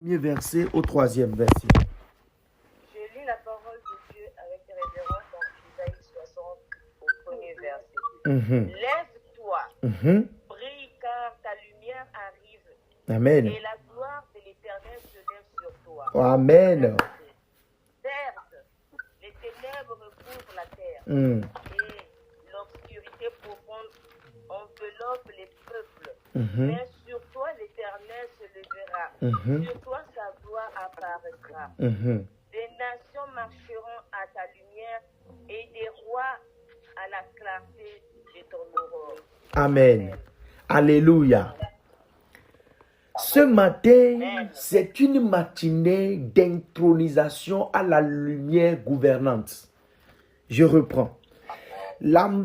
Premier verset au troisième verset. Je lis la parole de Dieu avec révérence dans Isaïe 60 au premier verset. Lève-toi, brille car ta lumière arrive. Amen. Et la gloire de l'Éternel se lève sur toi. Amen. Certes, les ténèbres recouvrent la terre et l'obscurité profonde enveloppe les peuples. Mais sur toi l'Éternel se lèvera. Sur toi sa gloire apparaîtra. Des nations marcheront à ta lumière et des rois à la clarté de ton aurore. Amen. Alléluia. Ce matin, c'est une matinée d'intronisation à la lumière gouvernante. Je reprends.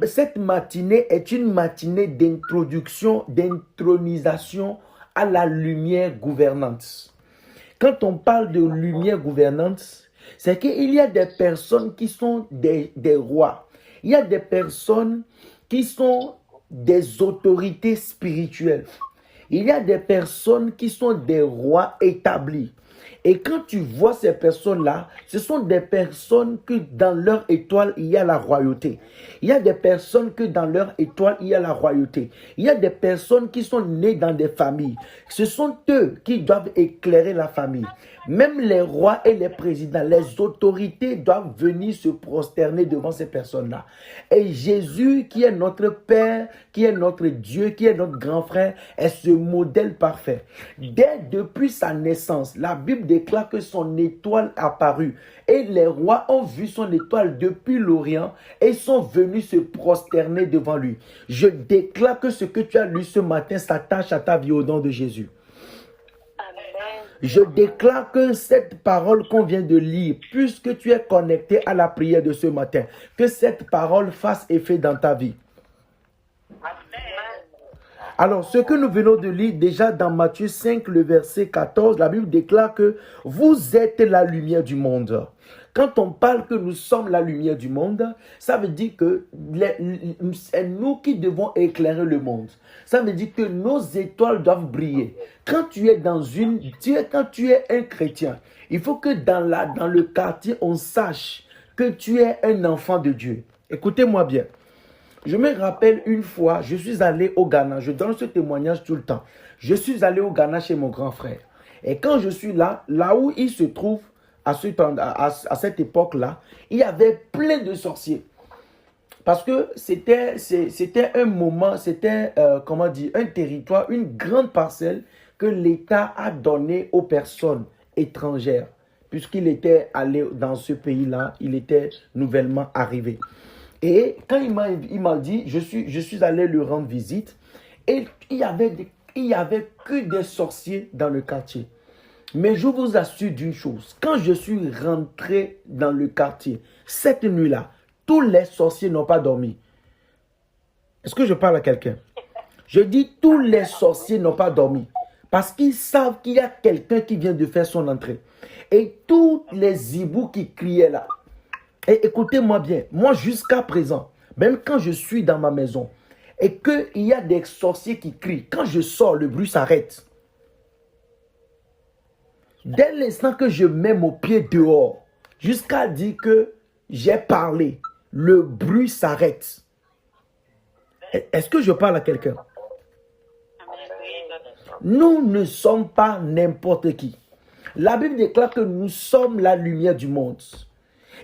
Cette matinée est une matinée d'intronisation à la lumière gouvernante. Quand on parle de lumière gouvernante, c'est qu'il y a des personnes qui sont des rois. Il y a des personnes qui sont des autorités spirituelles. Il y a des personnes qui sont des rois établis. Et quand tu vois ces personnes-là, ce sont des personnes que dans leur étoile, il y a la royauté. Il y a des personnes que dans leur étoile, il y a la royauté. Il y a des personnes qui sont nées dans des familles. Ce sont eux qui doivent éclairer la famille. Même les rois et les présidents, les autorités doivent venir se prosterner devant ces personnes-là. Et Jésus, qui est notre Père, qui est notre Dieu, qui est notre grand frère, est ce modèle parfait. Depuis sa naissance, la Bible déclare que son étoile apparut. Et les rois ont vu son étoile depuis l'Orient et sont venus se prosterner devant lui. Je déclare que ce que tu as lu ce matin s'attache à ta vie au nom de Jésus. Je déclare que cette parole qu'on vient de lire, puisque tu es connecté à la prière de ce matin, que cette parole fasse effet dans ta vie. Alors, ce que nous venons de lire déjà dans Matthieu 5, le verset 14, la Bible déclare que vous êtes la lumière du monde. Quand on parle que nous sommes la lumière du monde, ça veut dire que c'est nous qui devons éclairer le monde. Ça veut dire que nos étoiles doivent briller. Quand tu es quand tu es un chrétien, il faut que dans le quartier, on sache que tu es un enfant de Dieu. Écoutez-moi bien. Je me rappelle une fois, je suis allé au Ghana. Je donne ce témoignage tout le temps. Je suis allé au Ghana chez mon grand frère. Et quand je suis là où il se trouve, à cette époque-là, il y avait plein de sorciers. Parce que c'était un moment, c'était, un territoire, une grande parcelle que l'État a donné aux personnes étrangères. Puisqu'il était allé dans ce pays-là, il était nouvellement arrivé. Et quand il m'a dit, je suis allé lui rendre visite, et il y avait que des sorciers dans le quartier. Mais je vous assure d'une chose, quand je suis rentré dans le quartier, cette nuit-là, tous les sorciers n'ont pas dormi. Est-ce que je parle à quelqu'un? Je dis tous les sorciers n'ont pas dormi. Parce qu'ils savent qu'il y a quelqu'un qui vient de faire son entrée. Et tous les hiboux qui criaient là. Et écoutez-moi bien, moi jusqu'à présent, même quand je suis dans ma maison, et qu'il y a des sorciers qui crient, quand je sors, le bruit s'arrête. Dès l'instant que je mets mon pied dehors, jusqu'à dire que j'ai parlé, le bruit s'arrête. Est-ce que je parle à quelqu'un? Nous ne sommes pas n'importe qui. La Bible déclare que nous sommes la lumière du monde.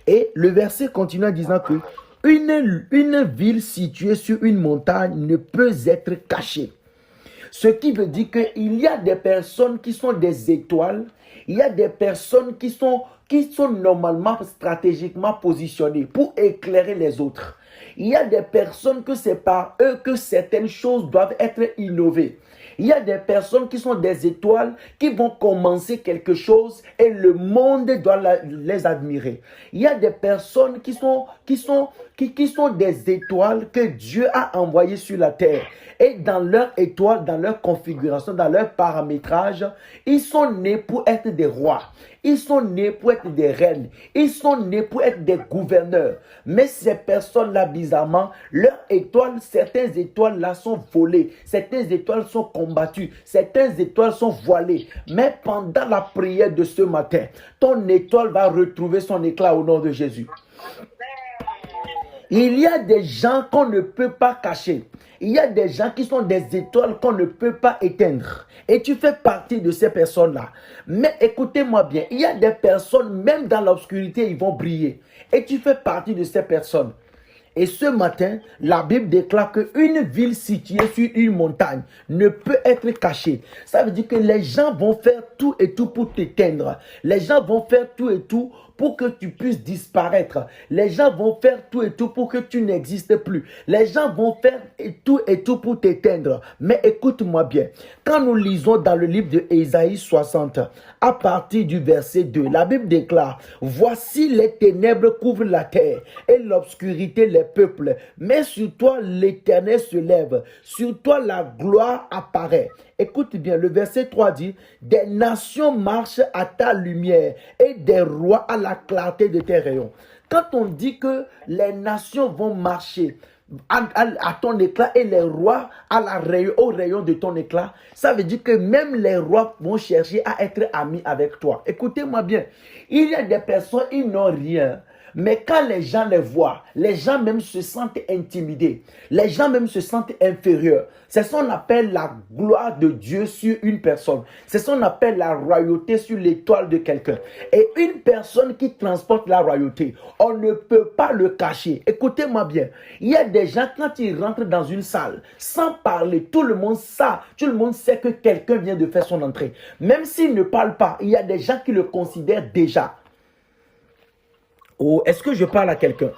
Et le verset continue en disant que une ville située sur une montagne ne peut être cachée. Ce qui veut dire qu'il y a des personnes qui sont des étoiles, il y a des personnes qui sont normalement stratégiquement positionnées pour éclairer les autres. Il y a des personnes que c'est par eux que certaines choses doivent être innovées. Il y a des personnes qui sont des étoiles qui vont commencer quelque chose et le monde doit les admirer. Il y a des personnes qui sont des étoiles que Dieu a envoyées sur la terre. Et dans leur étoile, dans leur configuration, dans leur paramétrage, ils sont nés pour être des rois. Ils sont nés pour être des reines. Ils sont nés pour être des gouverneurs. Mais ces personnes-là, bizarrement, leurs étoiles, certaines étoiles-là sont volées. Certaines étoiles sont combattues. Certaines étoiles sont voilées. Mais pendant la prière de ce matin, ton étoile va retrouver son éclat au nom de Jésus. Il y a des gens qu'on ne peut pas cacher. Il y a des gens qui sont des étoiles qu'on ne peut pas éteindre. Et tu fais partie de ces personnes-là. Mais écoutez-moi bien, il y a des personnes, même dans l'obscurité, ils vont briller. Et tu fais partie de ces personnes. Et ce matin, la Bible déclare qu'une ville située sur une montagne ne peut être cachée. Ça veut dire que les gens vont faire tout et tout pour t'éteindre. Les gens vont faire tout et tout pour que tu puisses disparaître. Les gens vont faire tout et tout pour que tu n'existes plus. Les gens vont faire tout et tout pour t'éteindre. Mais écoute-moi bien. Quand nous lisons dans le livre de Ésaïe 60, à partir du verset 2, la Bible déclare: voici les ténèbres couvrent la terre et l'obscurité les peuples. Mais sur toi l'Éternel se lève. Sur toi la gloire apparaît. Écoute bien, le verset 3 dit: des nations marchent à ta lumière et des rois à la clarté de tes rayons. Quand on dit que les nations vont marcher à ton éclat et les rois au rayon de ton éclat, ça veut dire que même les rois vont chercher à être amis avec toi. Écoutez-moi bien, il y a des personnes, ils n'ont rien. Mais quand les gens les voient, les gens même se sentent intimidés. Les gens même se sentent inférieurs. C'est ce qu'on appelle la gloire de Dieu sur une personne. C'est ce qu'on appelle la royauté sur l'étoile de quelqu'un. Et une personne qui transporte la royauté, on ne peut pas le cacher. Écoutez-moi bien. Il y a des gens, quand ils rentrent dans une salle, sans parler, tout le monde sait que quelqu'un vient de faire son entrée. Même s'il ne parle pas, il y a des gens qui le considèrent déjà. Oh, est-ce que je parle à quelqu'un?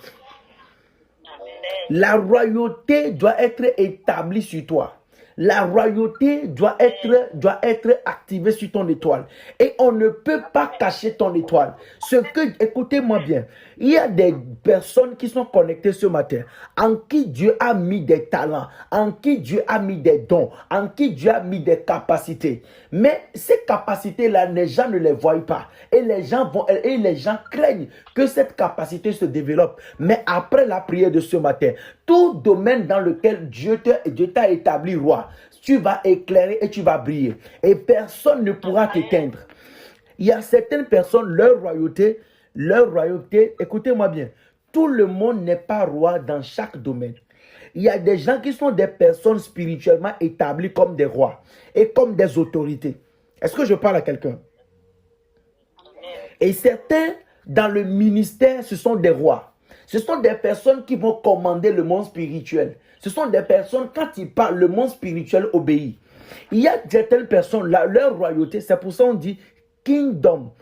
La royauté doit être établie sur toi. La royauté doit être activée sur ton étoile. Et on ne peut pas cacher ton étoile. Écoutez-moi bien, il y a des personnes qui sont connectées ce matin, en qui Dieu a mis des talents, en qui Dieu a mis des dons, en qui Dieu a mis des capacités. Mais ces capacités-là, les gens ne les voient pas. Et les gens craignent que cette capacité se développe. Mais après la prière de ce matin, tout domaine dans lequel Dieu t'a établi roi, tu vas éclairer et tu vas briller. Et personne ne pourra t'éteindre. Il y a certaines personnes, leur royauté, écoutez-moi bien, tout le monde n'est pas roi dans chaque domaine. Il y a des gens qui sont des personnes spirituellement établies comme des rois et comme des autorités. Est-ce que je parle à quelqu'un? Et certains, dans le ministère, ce sont des rois. Ce sont des personnes qui vont commander le monde spirituel. Ce sont des personnes, quand ils parlent, le monde spirituel obéit. Il y a certaines personnes, leur royauté, c'est pour ça qu'on dit kingdom,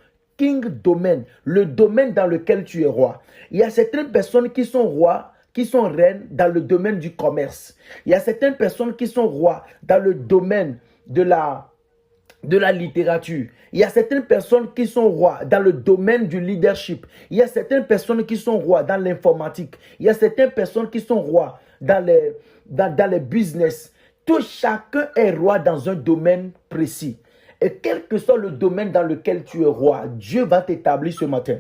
domaine, le domaine dans lequel tu es roi. Il y a certaines personnes qui sont rois, qui sont reines dans le domaine du commerce. Il y a certaines personnes qui sont rois dans le domaine de la littérature. Il y a certaines personnes qui sont rois dans le domaine du leadership. Il y a certaines personnes qui sont rois dans l'informatique. Il y a certaines personnes qui sont rois dans les business. Chacun est roi dans un domaine précis. Et quel que soit le domaine dans lequel tu es roi, Dieu va t'établir ce matin.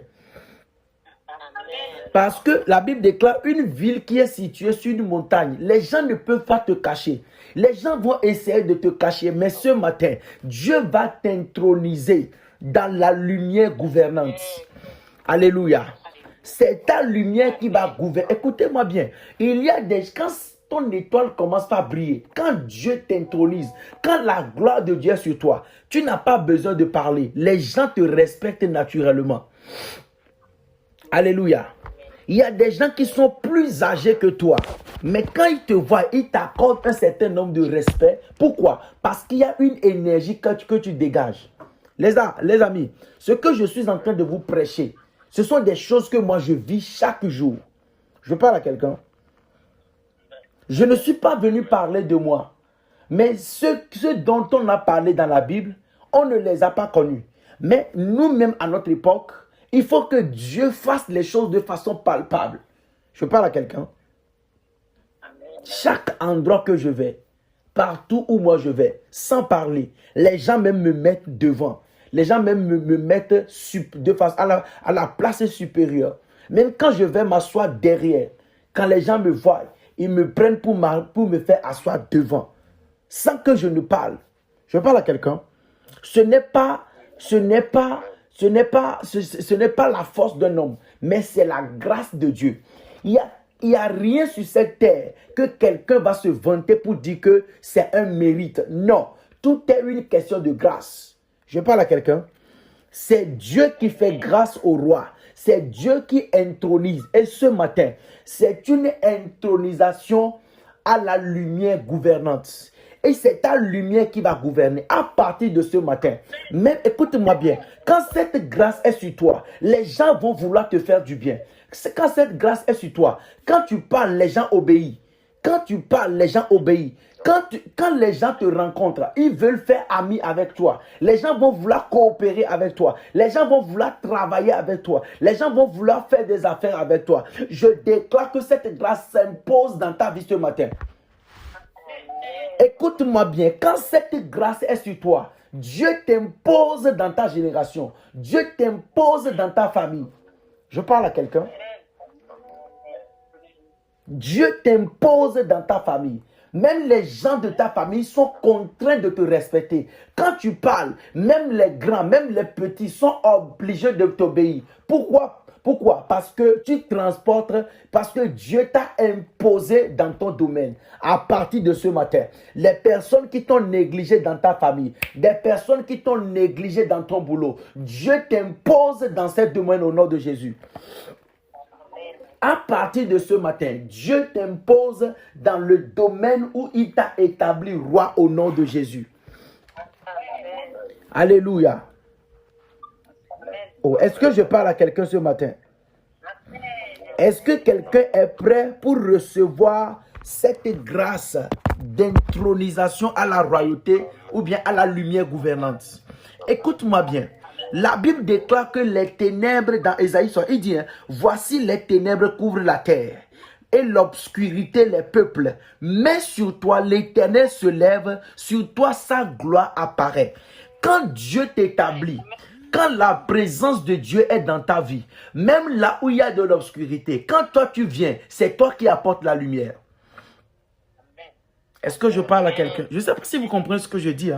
Parce que la Bible déclare une ville qui est située sur une montagne. Les gens ne peuvent pas te cacher. Les gens vont essayer de te cacher. Mais ce matin, Dieu va t'introniser dans la lumière gouvernante. Alléluia. C'est ta lumière qui va gouverner. Écoutez-moi bien. Quand ton étoile commence à briller, quand Dieu t'intronise, quand la gloire de Dieu est sur toi, tu n'as pas besoin de parler. Les gens te respectent naturellement. Alléluia. Il y a des gens qui sont plus âgés que toi. Mais quand ils te voient, ils t'accordent un certain nombre de respect. Pourquoi? Parce qu'il y a une énergie que tu dégages. Les amis, ce que je suis en train de vous prêcher, ce sont des choses que moi je vis chaque jour. Je parle à quelqu'un. Je ne suis pas venu parler de moi. Mais ceux dont on a parlé dans la Bible, on ne les a pas connus. Mais nous-mêmes, à notre époque, il faut que Dieu fasse les choses de façon palpable. Je parle à quelqu'un. Chaque endroit que je vais, partout où moi je vais, sans parler, les gens même me mettent devant. Les gens même me mettent de face à la place supérieure. Même quand je vais m'asseoir derrière, quand les gens me voient, ils me prennent pour me faire asseoir devant, sans que je ne parle. Je parle à quelqu'un. Ce n'est pas la force d'un homme, mais c'est la grâce de Dieu. Il y a rien sur cette terre que quelqu'un va se vanter pour dire que c'est un mérite. Non, tout est une question de grâce. Je parle à quelqu'un. C'est Dieu qui fait grâce au roi. C'est Dieu qui intronise. Et ce matin, c'est une intronisation à la lumière gouvernante. Et c'est ta lumière qui va gouverner à partir de ce matin. Même, écoute-moi bien, quand cette grâce est sur toi, les gens vont vouloir te faire du bien. Quand cette grâce est sur toi, quand tu parles, les gens obéissent. Quand tu parles, les gens obéissent. Quand les gens te rencontrent, ils veulent faire ami avec toi. Les gens vont vouloir coopérer avec toi. Les gens vont vouloir travailler avec toi. Les gens vont vouloir faire des affaires avec toi. Je déclare que cette grâce s'impose dans ta vie ce matin. Écoute-moi bien, quand cette grâce est sur toi, Dieu t'impose dans ta génération. Dieu t'impose dans ta famille. Je parle à quelqu'un. Dieu t'impose dans ta famille. Même les gens de ta famille sont contraints de te respecter. Quand tu parles, même les grands, même les petits sont obligés de t'obéir. Pourquoi? Parce que tu transportes, parce que Dieu t'a imposé dans ton domaine. À partir de ce matin, les personnes qui t'ont négligé dans ta famille, des personnes qui t'ont négligé dans ton boulot, Dieu t'impose dans ce domaine au nom de Jésus. À partir de ce matin, Dieu t'impose dans le domaine où il t'a établi roi au nom de Jésus. Alléluia. Oh, est-ce que je parle à quelqu'un ce matin? Est-ce que quelqu'un est prêt pour recevoir cette grâce d'intronisation à la royauté ou bien à la lumière gouvernante? Écoute-moi bien. La Bible déclare que les ténèbres, dans Ésaïe, il dit, voici les ténèbres couvrent la terre et l'obscurité les peuples. Mais sur toi, l'Éternel se lève, sur toi sa gloire apparaît. Quand Dieu t'établit, quand la présence de Dieu est dans ta vie, même là où il y a de l'obscurité, quand toi tu viens, c'est toi qui apportes la lumière. Est-ce que je parle à quelqu'un? Je ne sais pas si vous comprenez ce que je dis.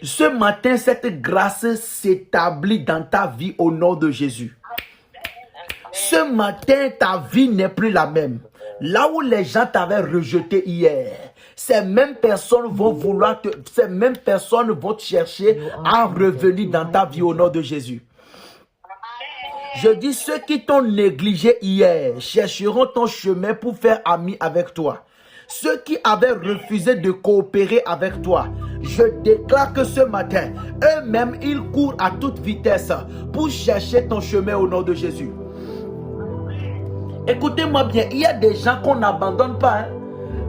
Ce matin, cette grâce s'établit dans ta vie au nom de Jésus. Ce matin, ta vie n'est plus la même. Là où les gens t'avaient rejeté hier, ces mêmes personnes vont te chercher à revenir dans ta vie au nom de Jésus. Je dis, ceux qui t'ont négligé hier chercheront ton chemin pour faire ami avec toi. Ceux qui avaient refusé de coopérer avec toi, je déclare que ce matin, eux-mêmes, ils courent à toute vitesse pour chercher ton chemin au nom de Jésus. Écoutez-moi bien, il y a des gens qu'on n'abandonne pas.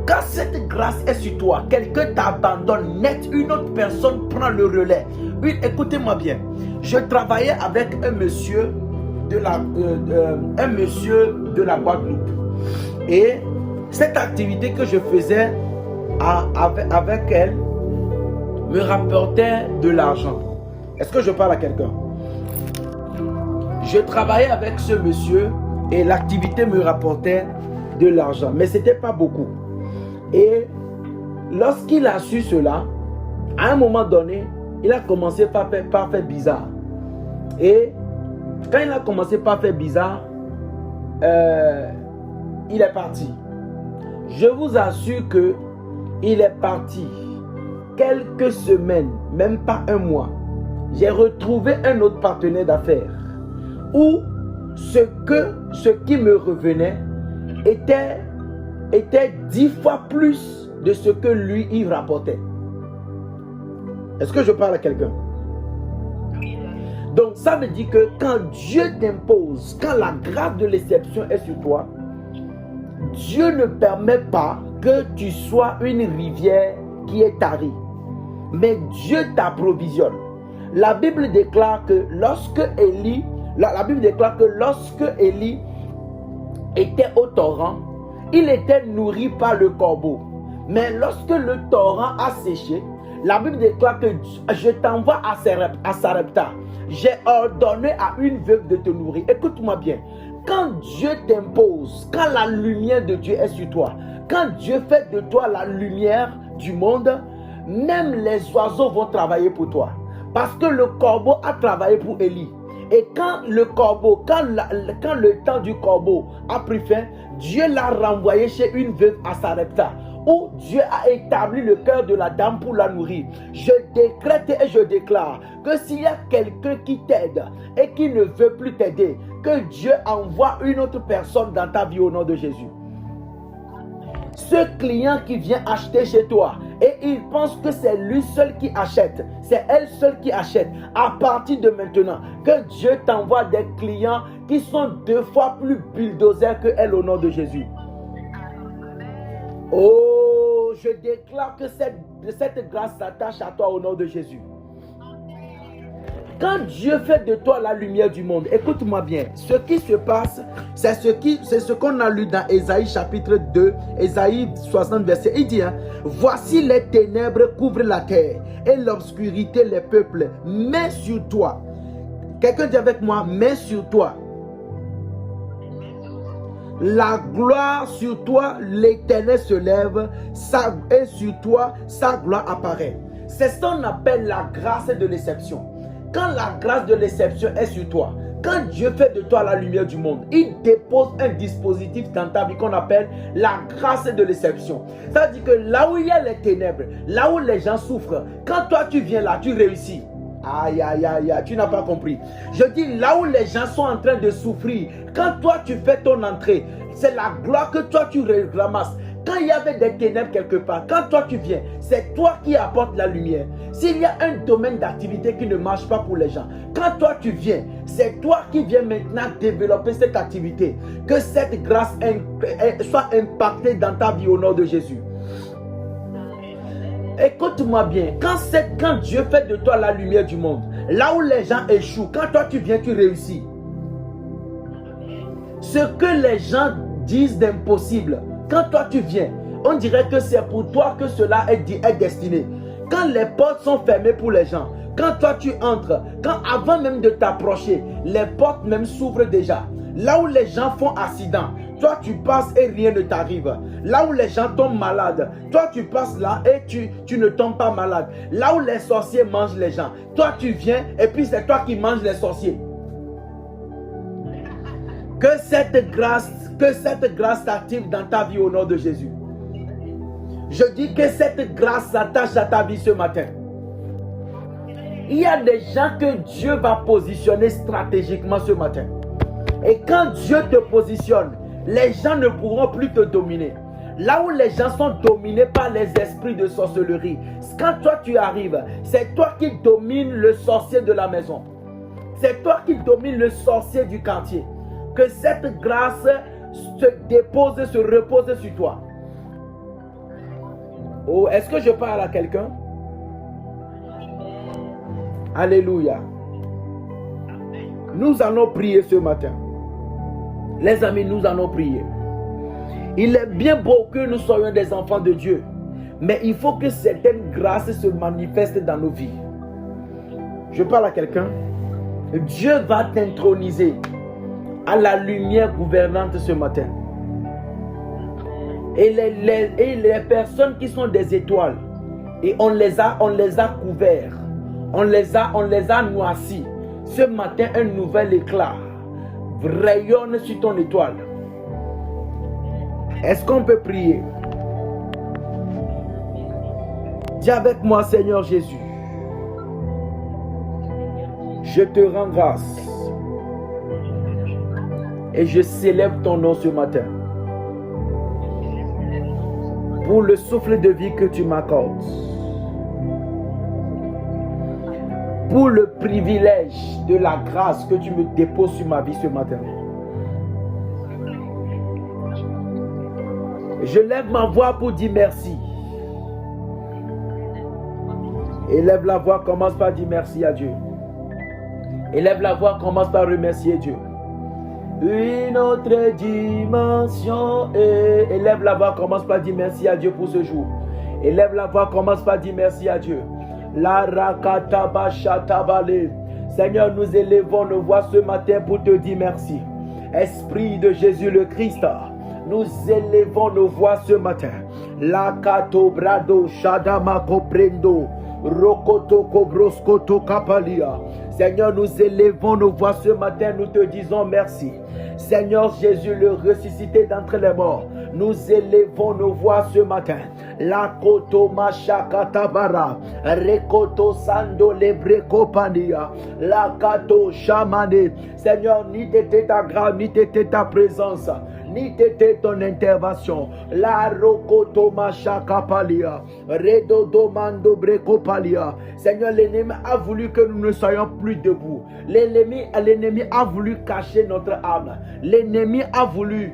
Quand cette grâce est sur toi, quelqu'un t'abandonne net, une autre personne prend le relais. Oui, écoutez-moi bien, je travaillais avec un monsieur de la Guadeloupe. Et cette activité que je faisais avec elle me rapportait de l'argent. Est-ce que je parle à quelqu'un? Je travaillais avec ce monsieur et l'activité me rapportait de l'argent. Mais ce n'était pas beaucoup. Et lorsqu'il a su cela, à un moment donné, il a commencé par faire bizarre. Et quand il a commencé par faire bizarre, il est parti. Je vous assure que il est parti. Quelques semaines, même pas un mois, j'ai retrouvé un autre partenaire d'affaires où ce qui me revenait était 10 fois plus de ce que lui il rapportait. Est-ce que je parle à quelqu'un? Donc ça veut dire que quand Dieu t'impose, quand la grâce de l'exception est sur toi, Dieu ne permet pas que tu sois une rivière qui est tarie. Mais Dieu t'approvisionne. La Bible déclare que lorsque Élie était au torrent, il était nourri par le corbeau. Mais lorsque le torrent a séché, La Bible déclare que je t'envoie à Sarepta. J'ai ordonné à une veuve de te nourrir. Écoute-moi bien. Quand Dieu t'impose, quand la lumière de Dieu est sur toi, quand Dieu fait de toi la lumière du monde, même les oiseaux vont travailler pour toi. Parce que le corbeau a travaillé pour Élie. Et quand le corbeau, quand le temps du corbeau a pris fin, Dieu l'a renvoyé chez une veuve à Sarepta, où Dieu a établi le cœur de la dame pour la nourrir. Je décrète et je déclare que s'il y a quelqu'un qui t'aide et qui ne veut plus t'aider, que Dieu envoie une autre personne dans ta vie au nom de Jésus. Ce client qui vient acheter chez toi et il pense que c'est lui seul qui achète, c'est elle seule qui achète, à partir de maintenant, que Dieu t'envoie des clients qui sont 2 fois plus bulldozers que elle au nom de Jésus. Oh, je déclare que cette grâce s'attache à toi au nom de Jésus. Quand Dieu fait de toi la lumière du monde, écoute-moi bien, ce qui se passe, c'est ce qu'on a lu dans Ésaïe chapitre 2, Ésaïe 60 verset, il dit, voici les ténèbres couvrent la terre et l'obscurité les peuples, mais sur toi, quelqu'un dit avec moi, mais sur toi, la gloire sur toi, l'Éternel se lève, et sur toi, sa gloire apparaît. C'est ce qu'on appelle la grâce de l'exception. Quand la grâce de l'exception est sur toi, quand Dieu fait de toi la lumière du monde, il dépose un dispositif dans ta vie qu'on appelle la grâce de l'exception. Ça veut dire que là où il y a les ténèbres, là où les gens souffrent, quand toi tu viens là, tu réussis. Aïe, aïe, aïe, aïe, tu n'as pas compris. Je dis là où les gens sont en train de souffrir, quand toi tu fais ton entrée, c'est la gloire que toi tu ramasses. Quand il y avait des ténèbres quelque part, quand toi tu viens, c'est toi qui apportes la lumière. S'il y a un domaine d'activité qui ne marche pas pour les gens, quand toi tu viens, c'est toi qui viens maintenant développer cette activité. Que cette grâce soit impactée dans ta vie au nom de Jésus. Écoute-moi bien, quand Dieu fait de toi la lumière du monde, là où les gens échouent, quand toi tu viens, tu réussis. Ce que les gens disent d'impossible, quand toi tu viens, on dirait que c'est pour toi que cela est destiné. Quand les portes sont fermées pour les gens, quand toi tu entres, quand avant même de t'approcher, les portes même s'ouvrent déjà. Là où les gens font accident, toi tu passes et rien ne t'arrive. Là où les gens tombent malades, toi tu passes là et tu ne tombes pas malade. Là où les sorciers mangent les gens, toi tu viens et puis c'est toi qui manges les sorciers. Que cette grâce s'active dans ta vie au nom de Jésus. Je dis que cette grâce s'attache à ta vie ce matin. Il y a des gens que Dieu va positionner stratégiquement ce matin. Et quand Dieu te positionne, les gens ne pourront plus te dominer. Là où les gens sont dominés par les esprits de sorcellerie, quand toi tu arrives, c'est toi qui domines le sorcier de la maison. C'est toi qui domines le sorcier du quartier. Que cette grâce se dépose, se repose sur toi. Oh, est-ce que je parle à quelqu'un? Alléluia. Nous allons prier ce matin. Les amis, nous allons prier. Il est bien beau que nous soyons des enfants de Dieu, mais il faut que certaines grâces se manifestent dans nos vies. Je parle à quelqu'un. Dieu va t'introniser à la lumière gouvernante ce matin. Et les personnes qui sont des étoiles, et on les a couverts, on les a noircis. Ce matin, un nouvel éclat rayonne sur ton étoile. Est-ce qu'on peut prier? Dis avec moi, Seigneur Jésus, je te rends grâce et je célèbre ton nom ce matin pour le souffle de vie que tu m'accordes, pour le privilège de la grâce que tu me déposes sur ma vie ce matin. Je lève ma voix pour dire merci. Élève la voix, commence par dire merci à Dieu. Élève la voix, commence par remercier Dieu. Une autre dimension. Et élève la voix, commence par dire merci à Dieu pour ce jour. Élève la voix, commence par dire merci à Dieu. La rakatabachatabale. Seigneur, nous élevons nos voix ce matin pour te dire merci. Esprit de Jésus le Christ, nous élevons nos voix ce matin. La kato brado shadama koprendo rokoto kobroskoto kapalia. Seigneur, nous élevons nos voix ce matin, nous te disons merci. Seigneur Jésus, le ressuscité d'entre les morts, nous élevons nos voix ce matin. La koto mashakatabara, rekoto sando lebreko pandia, la kato shamane. Seigneur, ni t'était ta grâce, ni t'était ta présence, ni t'était ton intervention. La rokoto mashakapalia, redodo mando breko palia. Seigneur, l'ennemi a voulu que nous ne soyons plus debout. L'ennemi a voulu cacher notre âme. L'ennemi a voulu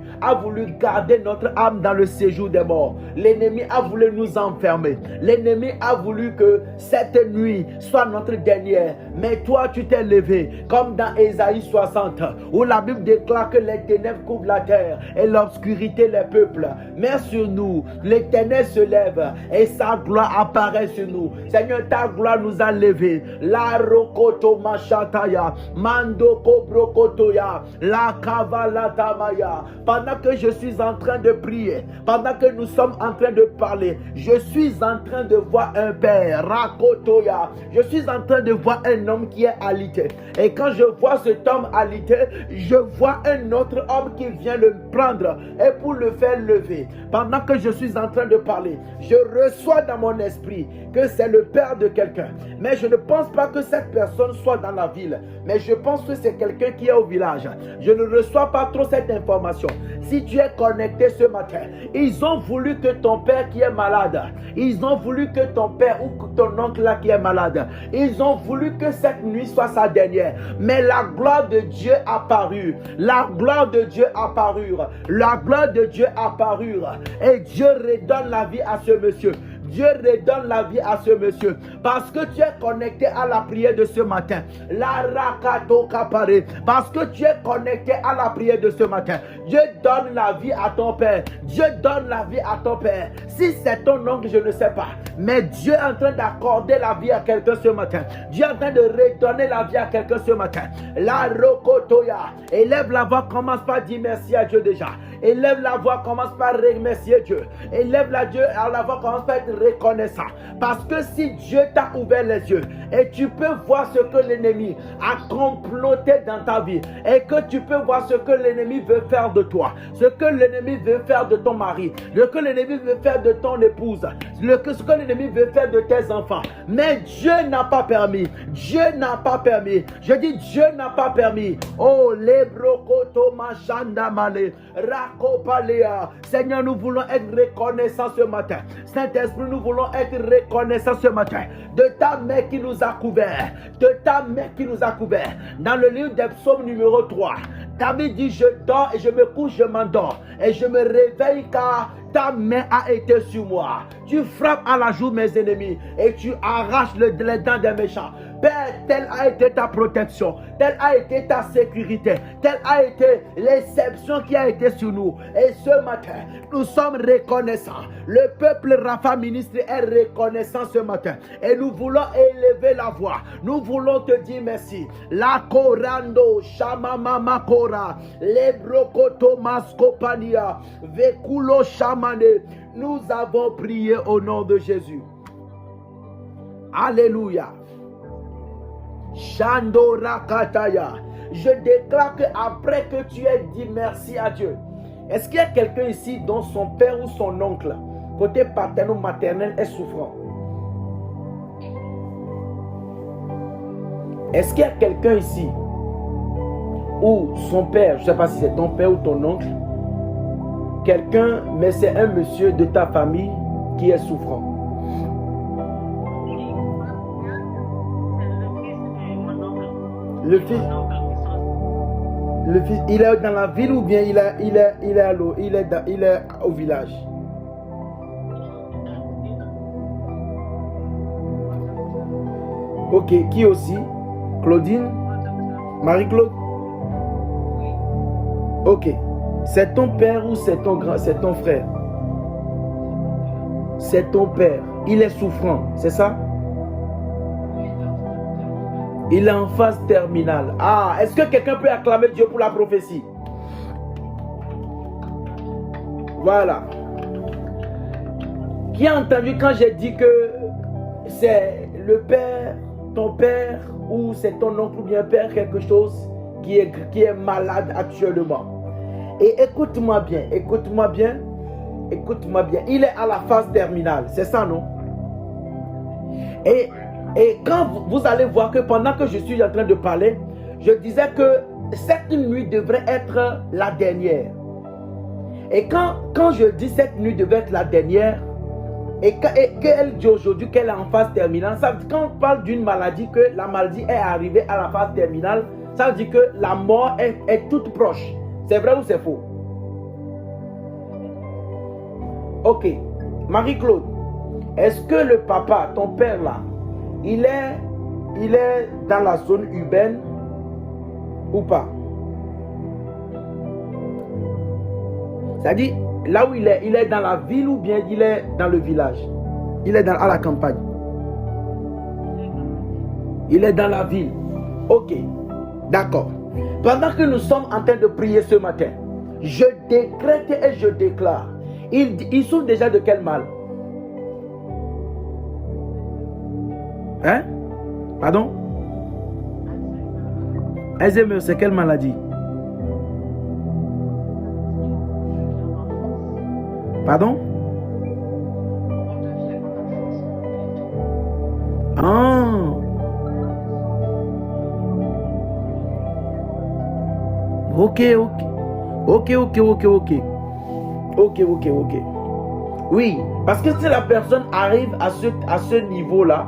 garder notre âme dans le séjour des morts. L'ennemi a voulu nous enfermer. L'ennemi a voulu que cette nuit soit notre dernière. Mais toi, tu t'es levé, comme dans Ésaïe 60, où la Bible déclare que les ténèbres couvrent la terre et l'obscurité les peuples. Mais sur nous, l'Éternel se lève et sa gloire apparaît sur nous. Seigneur, ta gloire nous a levés. La rokoto machataya, mando kobrokotoya, la kavalatamaya. Pendant que je suis en train de prier, pendant que nous sommes en train de parler, je suis en train de voir un père, rakotoya. Je suis en train de voir un homme qui est alité. Et quand je vois cet homme alité, je vois un autre homme qui vient le prendre et pour le faire lever. Pendant que je suis en train de parler, je reçois dans mon esprit que c'est le père de quelqu'un. Mais je ne pense pas que cette personne soit dans la ville. Mais je pense que c'est quelqu'un qui est au village. Je ne reçois pas trop cette information. Si tu es connecté ce matin, ils ont voulu que ton père qui est malade, ils ont voulu que ton père ou que ton oncle là qui est malade, ils ont voulu que cette nuit soit sa dernière. Mais la gloire de Dieu apparut. La gloire de Dieu apparut. La gloire de Dieu apparut. Et Dieu redonne la vie à ce monsieur. Dieu redonne la vie à ce monsieur. Parce que tu es connecté à la prière de ce matin. La rakato kapare. Parce que tu es connecté à la prière de ce matin. Dieu donne la vie à ton père. Dieu donne la vie à ton père. Si c'est ton oncle, je ne sais pas. Mais Dieu est en train d'accorder la vie à quelqu'un ce matin. Dieu est en train de redonner la vie à quelqu'un ce matin. La rokotoya. Élève la voix, commence par dire merci à Dieu déjà. Élève la voix, commence par remercier Dieu. Élève la voix, commence par être reconnaissant. Parce que si Dieu t'a ouvert les yeux et tu peux voir ce que l'ennemi a comploté dans ta vie et que tu peux voir ce que l'ennemi veut faire de toi, ce que l'ennemi veut faire de ton mari, ce que l'ennemi veut faire de ton épouse, ce que l'ennemi veut faire de tes enfants. Mais Dieu n'a pas permis. Dieu n'a pas permis. Je dis Dieu n'a pas permis. Oh, les brokoto machanda male, rakopalea. Seigneur, nous voulons être reconnaissants ce matin. Saint-Esprit, nous voulons être reconnaissants ce matin de ta main qui nous a couverts. De ta main qui nous a couverts. Dans le livre des psaumes numéro 3, David dit, je dors et je me couche, je m'endors. Et je me réveille car ta main a été sur moi. Tu frappes à la joue mes ennemis et tu arraches les dents des méchants. Père, telle a été ta protection, telle a été ta sécurité, telle a été l'exception qui a été sur nous. Et ce matin, nous sommes reconnaissants. Le peuple Rafa ministre est reconnaissant ce matin. Et nous voulons élever la voix. Nous voulons te dire merci. La korando, shamamama kora, lebrokoto maskopania, vekulo shamane. Nous avons prié au nom de Jésus. Alléluia. Shando Rakataya. Je déclare que après que tu aies dit merci à Dieu, est-ce qu'il y a quelqu'un ici dont son père ou son oncle, côté paternel ou maternel, est souffrant? Est-ce qu'il y a quelqu'un ici où son père, je ne sais pas si c'est ton père ou ton oncle, quelqu'un, mais c'est un monsieur de ta famille qui est souffrant? Le fils, il est dans la ville ou bien il est au village? Ok, qui aussi? Claudine? Marie-Claude? Ok. C'est ton père ou c'est ton frère? c'est ton père. Il est souffrant, c'est ça? Il est en phase terminale. Ah, est-ce que quelqu'un peut acclamer Dieu pour la prophétie? Voilà. Qui a entendu quand j'ai dit que c'est le père, ton père, ou c'est ton oncle ou bien père, quelque chose qui est malade actuellement? Et écoute-moi bien, écoute-moi bien, écoute-moi bien. Il est à la phase terminale, c'est ça, non? Et quand vous allez voir que pendant que je suis en train de parler, je disais que cette nuit devrait être la dernière. Et quand je dis cette nuit devrait être la dernière, et qu'elle dit aujourd'hui qu'elle est en phase terminale, ça veut dire, quand on parle d'une maladie, que la maladie est arrivée à la phase terminale, ça veut dire que la mort est toute proche. C'est vrai ou c'est faux? Ok. Marie-Claude, est-ce que le papa, ton père là, il est dans la zone urbaine ou pas? C'est-à-dire, là où il est dans la ville ou bien il est dans le village? Il est à la campagne. Il est dans la ville. Ok, d'accord. Pendant que nous sommes en train de prier ce matin, je décrète et je déclare. Il souffre déjà de quel mal? Hein? Pardon? Alzheimer, c'est quelle maladie? Pardon? Ah! Ok. Oui, parce que si la personne arrive à ce niveau-là,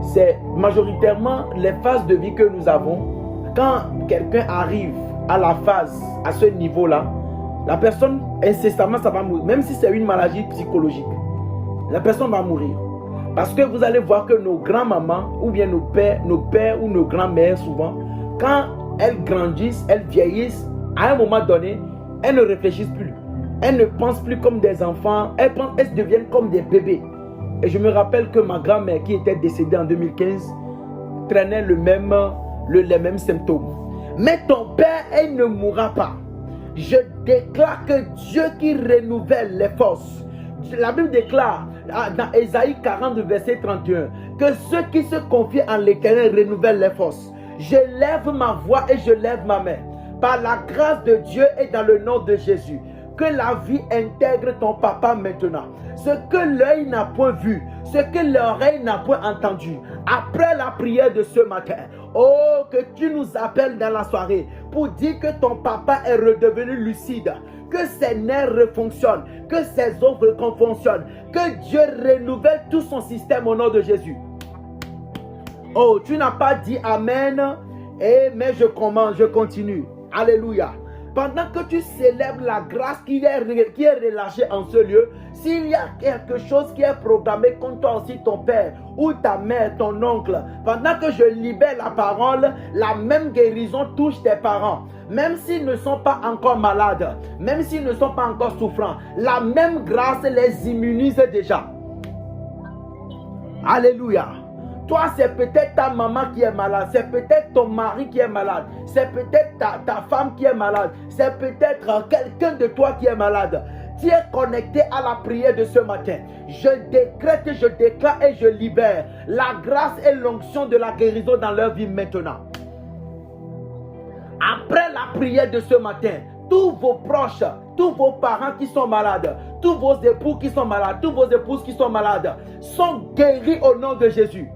c'est majoritairement les phases de vie que nous avons. Quand quelqu'un arrive à la phase, à ce niveau-là, la personne, incessamment, ça va mourir. Même si c'est une maladie psychologique, la personne va mourir. Parce que vous allez voir que nos grands-mamans, ou bien nos pères ou nos grands-mères, souvent, quand elles grandissent, elles vieillissent, à un moment donné, elles ne réfléchissent plus. Elles ne pensent plus comme des enfants, elles deviennent comme des bébés. Et je me rappelle que ma grand-mère, qui était décédée en 2015, traînait les mêmes symptômes. Mais ton père, elle ne mourra pas. Je déclare que Dieu qui renouvelle les forces. La Bible déclare dans Ésaïe 40, verset 31, que ceux qui se confient en l'Éternel renouvellent les forces. Je lève ma voix et je lève ma main. Par la grâce de Dieu et dans le nom de Jésus, que la vie intègre ton papa maintenant. Ce que l'œil n'a point vu, ce que l'oreille n'a point entendu. Après la prière de ce matin, oh, que tu nous appelles dans la soirée pour dire que ton papa est redevenu lucide, que ses nerfs refonctionnent, que ses os refonctionnent, que Dieu renouvelle tout son système au nom de Jésus. Oh, tu n'as pas dit Amen, mais je continue. Alléluia. Pendant que tu célèbres la grâce qui est relâchée en ce lieu, s'il y a quelque chose qui est programmé contre toi aussi, ton père ou ta mère, ton oncle, pendant que je libère la parole, la même guérison touche tes parents. Même s'ils ne sont pas encore malades, même s'ils ne sont pas encore souffrants, la même grâce les immunise déjà. Alléluia. Toi, c'est peut-être ta maman qui est malade, c'est peut-être ton mari qui est malade, c'est peut-être ta femme qui est malade, c'est peut-être quelqu'un de toi qui est malade. Tu es connecté à la prière de ce matin. Je décrète, je déclare et je libère la grâce et l'onction de la guérison dans leur vie maintenant. Après la prière de ce matin, tous vos proches, tous vos parents qui sont malades, tous vos époux qui sont malades, toutes vos épouses qui sont malades, sont guéris au nom de Jésus.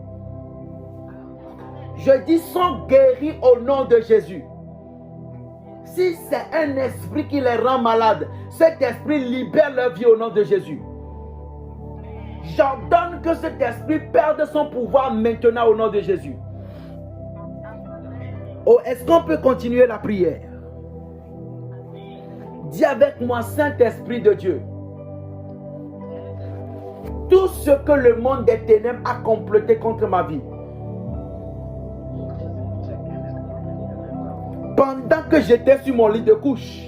Je dis sont guéris au nom de Jésus. Si c'est un esprit qui les rend malades, cet esprit libère leur vie au nom de Jésus. J'ordonne que cet esprit perde son pouvoir maintenant au nom de Jésus. Oh, est-ce qu'on peut continuer la prière? Dis avec moi, Saint-Esprit de Dieu, tout ce que le monde des ténèbres a comploté contre ma vie, pendant que j'étais sur mon lit de couche,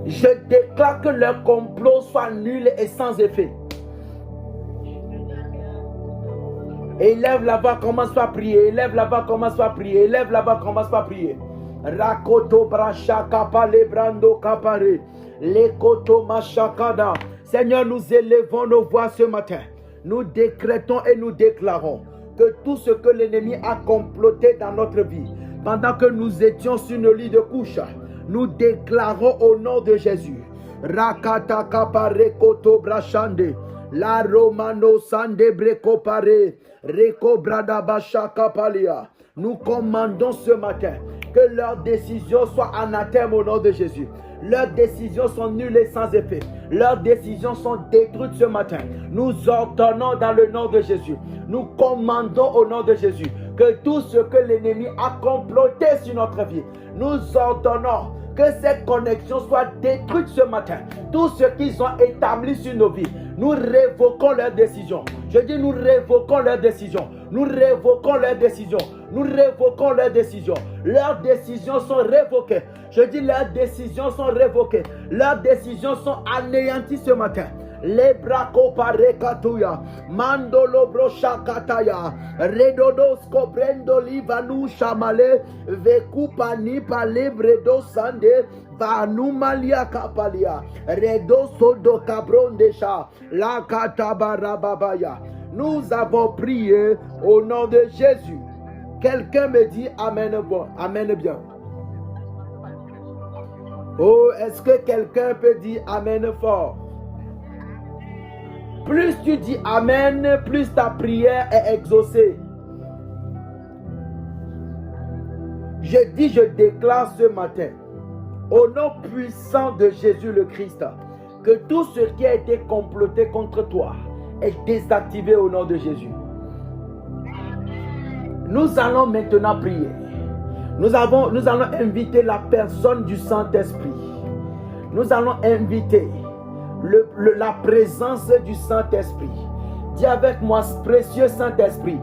Je déclare que leur complot soit nul et sans effet. Élève là-bas, commence pas à prier. Élève là-bas, commence pas à prier. Élève là-bas, commence pas à prier. Rakoto bracha kapale brando kapare. Lekoto machakada. Seigneur, nous élevons nos voix ce matin. Nous décrétons et nous déclarons que tout ce que l'ennemi a comploté dans notre vie, pendant que nous étions sur nos lits de couche, nous déclarons au nom de Jésus. Rakata kapare koto brachande. La romano sande breko pare. Reko brada basha kapalia. Nous commandons ce matin que leurs décisions soient anathèmes au nom de Jésus. Leurs décisions sont nulles et sans effet. Leurs décisions sont détruites ce matin. Nous ordonnons dans le nom de Jésus. Nous commandons au nom de Jésus que tout ce que l'ennemi a comploté sur notre vie, nous ordonnons que ces connexions soient détruites ce matin. Tout ce qu'ils ont établi sur nos vies, nous révoquons leurs décisions. Je dis nous révoquons leurs décisions. Nous révoquons leurs décisions. Nous révoquons leurs décisions. Leurs décisions sont révoquées. Je dis leurs décisions sont révoquées. Leurs décisions sont anéanties ce matin. Les braco parekatuya, mandolo brochakataya, redodos cobrendo livanu chamale, vekupani palebredo sande, vanumalia kapalia, redo sodo cabrondesha, la katabarababaya. Nous avons prié au nom de Jésus. Quelqu'un me dit amen bon, amen bien. Oh, est-ce que quelqu'un peut dire amen fort? Plus tu dis amen, plus ta prière est exaucée. Je déclare ce matin, au nom puissant de Jésus le Christ, que tout ce qui a été comploté contre toi est désactivé au nom de Jésus. Nous allons maintenant prier. Nous allons inviter la personne du Saint-Esprit. Nous allons inviter la présence du Saint-Esprit. Dis avec moi, précieux Saint-Esprit,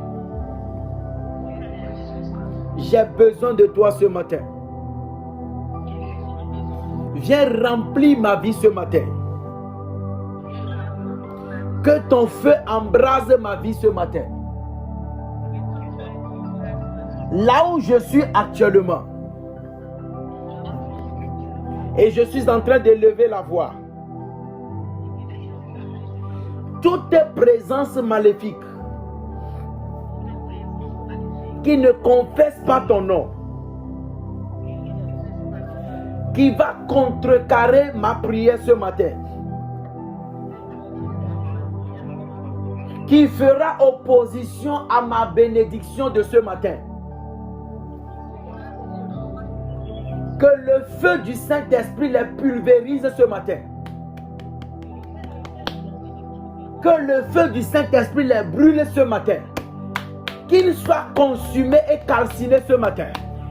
j'ai besoin de toi ce matin. Viens remplir ma vie ce matin. Que ton feu embrase ma vie ce matin. Là où je suis actuellement, et je suis en train d'élever la voix, toute présence maléfique qui ne confesse pas ton nom, qui va contrecarrer ma prière ce matin, qui fera opposition à ma bénédiction de ce matin, que le feu du Saint-Esprit les pulvérise ce matin. Que le feu du Saint-Esprit les brûle ce matin. Qu'ils soient consumés et calcinés ce matin.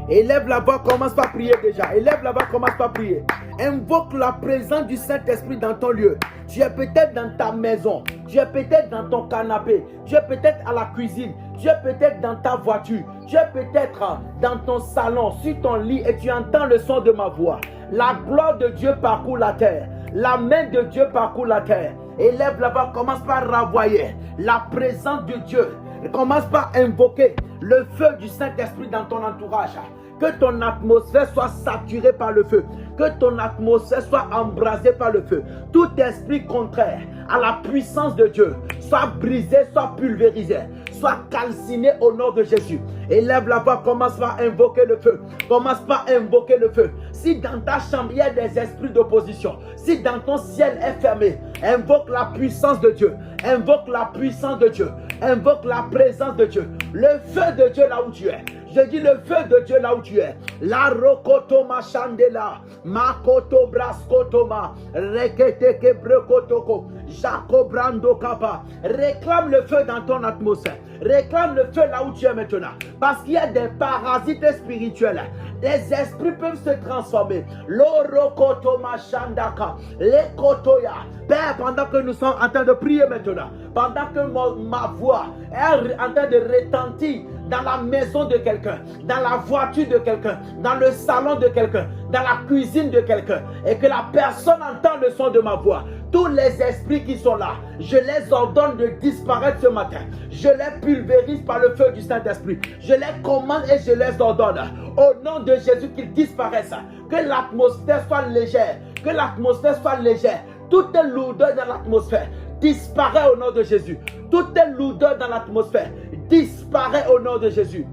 Élève la voix, commence par prier déjà. Élève la voix, commence par prier. Invoque la présence du Saint-Esprit dans ton lieu. Tu es peut-être dans ta maison. Tu es peut-être dans ton canapé. Tu es peut-être à la cuisine. Tu es peut-être dans ta voiture. Tu es peut-être dans ton salon, sur ton lit et tu entends le son de ma voix. La gloire de Dieu parcourt la terre. La main de Dieu parcourt la terre. Élève là-bas, commence par renvoyer la présence de Dieu. Commence par invoquer le feu du Saint-Esprit dans ton entourage. Que ton atmosphère soit saturée par le feu. Que ton atmosphère soit embrasée par le feu. Tout esprit contraire à la puissance de Dieu soit brisé, soit pulvérisé, soit calciné au nom de Jésus. Élève la voix, commence par invoquer le feu. Commence par invoquer le feu. Si dans ta chambre il y a des esprits d'opposition, si dans ton ciel est fermé, invoque la puissance de Dieu. Invoque la puissance de Dieu. Invoque la présence de Dieu. Le feu de Dieu là où tu es. Je dis le feu de Dieu là où tu es. La rokoto machandela, makoto braskotoma, rekete kebrokotoko, jacobrando kapa. Réclame le feu dans ton atmosphère. Réclame le feu là où tu es maintenant. Parce qu'il y a des parasites spirituels. Les esprits peuvent se transformer transformer. L'orokoto machandaka, lekotoya. Père, pendant que nous sommes en train de prier maintenant, pendant que ma voix est en train de retentir dans la maison de quelqu'un, dans la voiture de quelqu'un, dans le salon de quelqu'un, dans la cuisine de quelqu'un, et que la personne entend le son de ma voix, tous les esprits qui sont là, je les ordonne de disparaître ce matin. Je les pulvérise par le feu du Saint-Esprit. Je les commande et je les ordonne. Au nom de Jésus, qu'ils disparaissent. Que l'atmosphère soit légère. Que l'atmosphère soit légère. Toute lourdeur dans l'atmosphère disparaît au nom de Jésus. Toute lourdeur dans l'atmosphère disparaît au nom de Jésus.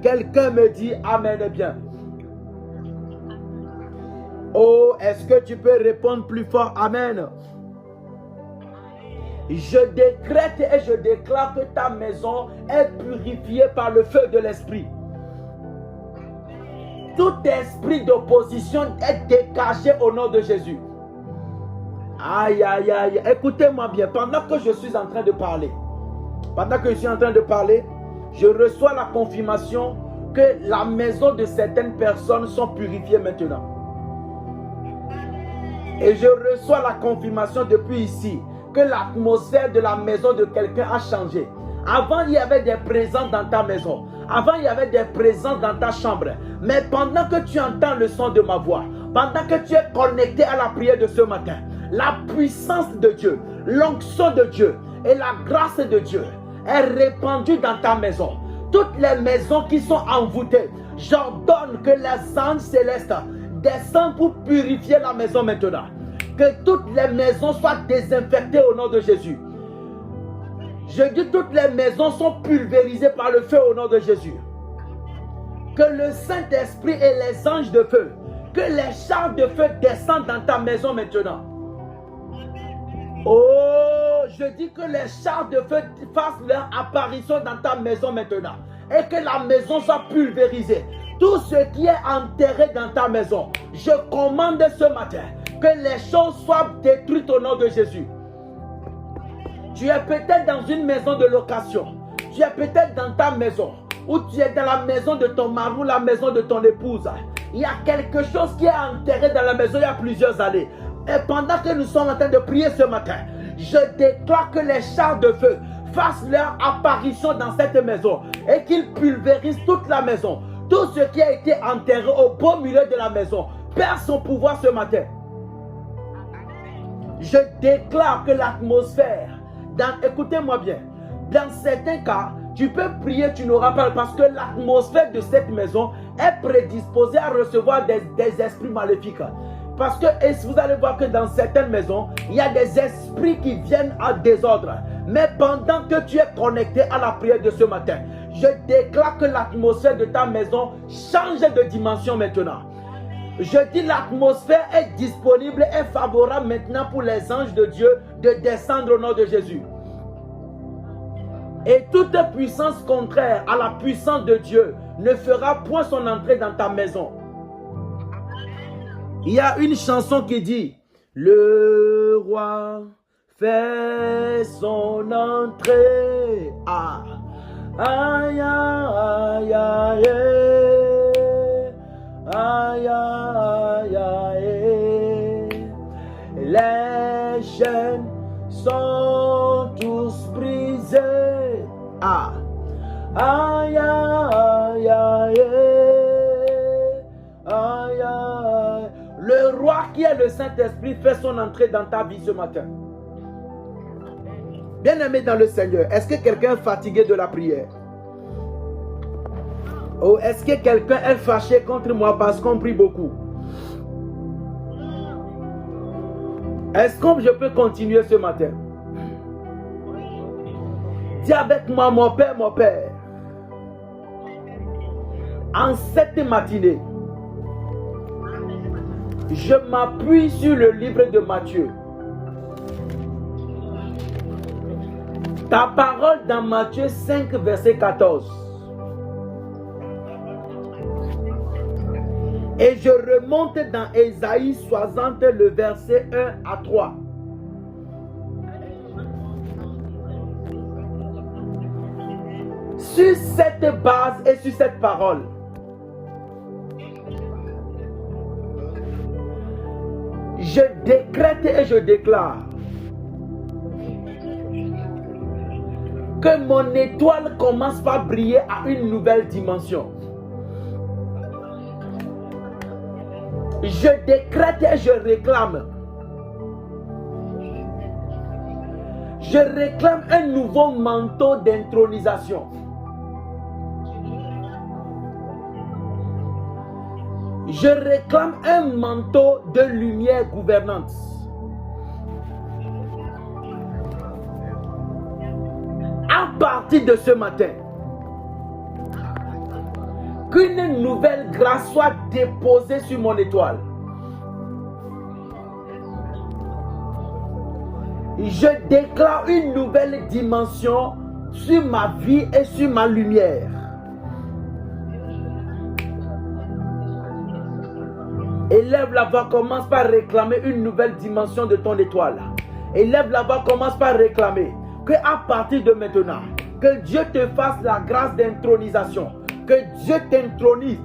Quelqu'un me dit Amen et bien. Oh, est-ce que tu peux répondre plus fort Amen? Je décrète et je déclare que ta maison est purifiée par le feu de l'Esprit. Tout esprit d'opposition est dégagé au nom de Jésus. Aïe, aïe, aïe. Écoutez-moi bien. Pendant que je suis en train de parler, je reçois la confirmation que la maison de certaines personnes sont purifiées maintenant. Et je reçois la confirmation depuis ici que l'atmosphère de la maison de quelqu'un a changé. Avant, il y avait des présents dans ta maison. Avant, il y avait des présents dans ta chambre. Mais pendant que tu entends le son de ma voix, pendant que tu es connecté à la prière de ce matin, la puissance de Dieu, l'onction de Dieu et la grâce de Dieu est répandue dans ta maison. Toutes les maisons qui sont envoûtées, j'ordonne que les anges célestes descendent pour purifier la maison maintenant. Que toutes les maisons soient désinfectées au nom de Jésus. Je dis toutes les maisons sont pulvérisées par le feu au nom de Jésus. Que le Saint-Esprit et les anges de feu, que les chars de feu descendent dans ta maison maintenant. Oh, je dis que les chars de feu fassent leur apparition dans ta maison maintenant. Et que la maison soit pulvérisée. Tout ce qui est enterré dans ta maison, je commande ce matin que les choses soient détruites au nom de Jésus. Tu es peut-être dans une maison de location. Tu es peut-être dans ta maison. Ou tu es dans la maison de ton mari ou la maison de ton épouse. Il y a quelque chose qui est enterré dans la maison il y a plusieurs années. Et pendant que nous sommes en train de prier ce matin, je déclare que les chars de feu fassent leur apparition dans cette maison et qu'ils pulvérisent toute la maison. Tout ce qui a été enterré au beau milieu de la maison perd son pouvoir ce matin. Je déclare que l'atmosphère, écoutez-moi bien, dans certains cas, tu peux prier, tu n'auras pas, parce que l'atmosphère de cette maison est prédisposée à recevoir des esprits maléfiques. Parce que et vous allez voir que dans certaines maisons, il y a des esprits qui viennent à désordre. Mais pendant que tu es connecté à la prière de ce matin, je déclare que l'atmosphère de ta maison change de dimension maintenant. Je dis l'atmosphère est disponible et favorable maintenant pour les anges de Dieu de descendre au nom de Jésus. Et toute puissance contraire à la puissance de Dieu ne fera point son entrée dans ta maison. Il y a une chanson qui dit « Le roi fait son entrée. » Aïe, aïe, aïe, aïe, aïe, aïe. Les chaînes sont tous brisés. Aïe, aïe, aïe, aïe, aïe. Le roi qui est le Saint-Esprit fait son entrée dans ta vie ce matin. Bien-aimé dans le Seigneur, est-ce que quelqu'un est fatigué de la prière? Ou est-ce que quelqu'un est fâché contre moi parce qu'on prie beaucoup? Est-ce que je peux continuer ce matin? Dis avec moi, mon Père, en cette matinée, je m'appuie sur le livre de Matthieu. Ta parole dans Matthieu 5, verset 14. Et je remonte dans Ésaïe 60, le verset 1 à 3. Sur cette base et sur cette parole, Je décrète et je déclare que mon étoile commence par briller à une nouvelle dimension. Je décrète et je réclame. Je réclame un nouveau manteau d'intronisation. Je réclame un manteau de lumière gouvernante. À partir de ce matin, qu'une nouvelle grâce soit déposée sur mon étoile. Je déclare une nouvelle dimension sur ma vie et sur ma lumière. Élève la voix, commence par réclamer une nouvelle dimension de ton étoile. Élève la voix, commence par réclamer que à partir de maintenant, que Dieu te fasse la grâce d'intronisation, que Dieu t'intronise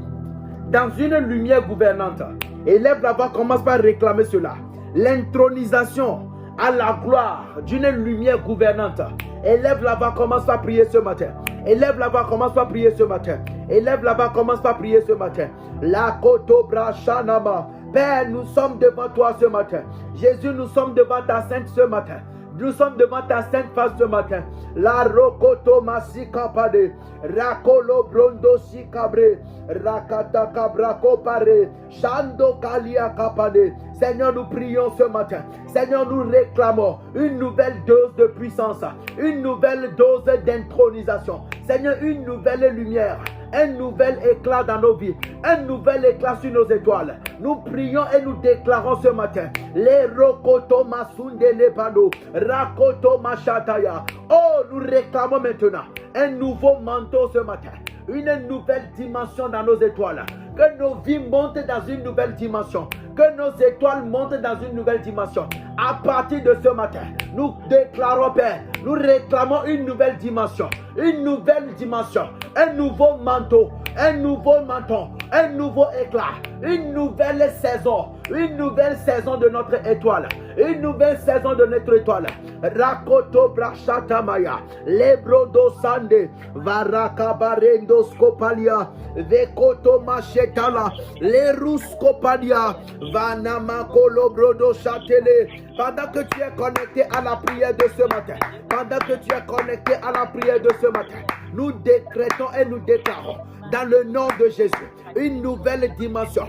dans une lumière gouvernante. Élève la voix, commence par réclamer cela. L'intronisation à la gloire d'une lumière gouvernante. Élève la voix, commence par prier ce matin. Élève la voix, commence par prier ce matin. Élève la voix, commence par prier ce matin. La koto brachanama. Père, nous sommes devant toi ce matin. Jésus, nous sommes devant ta sainte ce matin. Nous sommes devant ta sainte face ce matin. La rokoto masikapade. Rakolo brondo sikabre. Rakata kabrako pare. Shando kalia kapade. Seigneur, nous prions ce matin. Seigneur, nous réclamons une nouvelle dose de puissance. Une nouvelle dose d'intronisation. Seigneur, une nouvelle lumière. Un nouvel éclat dans nos vies, un nouvel éclat sur nos étoiles. Nous prions et nous déclarons ce matin. Les rokoto masunde lebano, rakoto machataya. Oh, nous réclamons maintenant un nouveau manteau ce matin, une nouvelle dimension dans nos étoiles. Que nos vies montent dans une nouvelle dimension. Que nos étoiles montent dans une nouvelle dimension. À partir de ce matin, nous déclarons, Père, nous réclamons une nouvelle dimension. Une nouvelle dimension. Un nouveau manteau. Un nouveau menton. Un nouveau éclat. Une nouvelle saison. Une nouvelle saison de notre étoile. Une nouvelle saison de notre étoile. Rakoto brashatamaya. Lebrodo sande. Varakabarendo skopalia. Vekoto machetala. Leruskopalia. Vanamako brodo chatele. Pendant que tu es connecté à la prière de ce matin. Pendant que tu es connecté à la prière de ce matin. Nous décrétons et nous déclarons dans le nom de Jésus une nouvelle dimension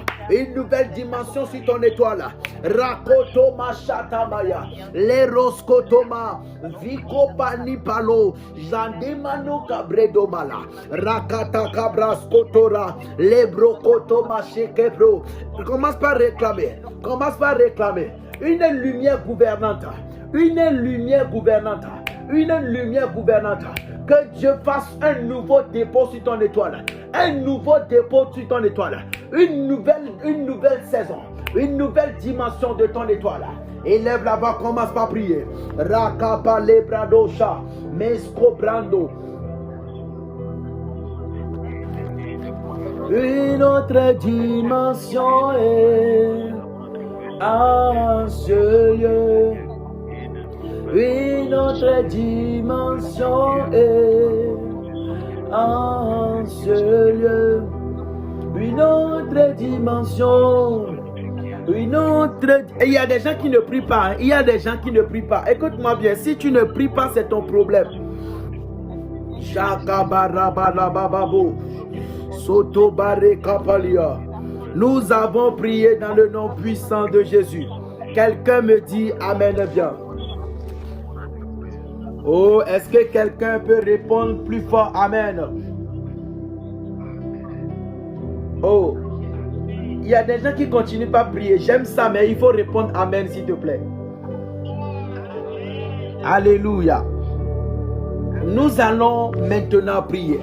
sur ton étoile. Rakoto machatamaya, leroskotoma, vikopani palo, jandemano kabredomala, rakata kabraskotora, lebrokoto machekebro. Commence par réclamer une lumière gouvernante, une lumière gouvernante. Une lumière gouvernante. Que Dieu fasse un nouveau dépôt sur ton étoile. Un nouveau dépôt sur ton étoile. Une nouvelle saison. Une nouvelle dimension de ton étoile. Élève la voix, commence par prier. Rakapa lebradosha. Mesko brando. Une autre dimension est à ce lieu. Une autre dimension est en ce lieu. Une autre dimension. Une autre. Et il y a des gens qui ne prient pas. Il y a des gens qui ne prient pas. Écoute-moi bien. Si tu ne pries pas, c'est ton problème. Shakabarabababo. Sotobare kapalia. Nous avons prié dans le nom puissant de Jésus. Quelqu'un me dit Amen bien. Oh, est-ce que quelqu'un peut répondre plus fort Amen? Oh, il y a des gens qui continuent pas à prier. J'aime ça, mais il faut répondre Amen s'il te plaît. Alléluia. Nous allons maintenant prier.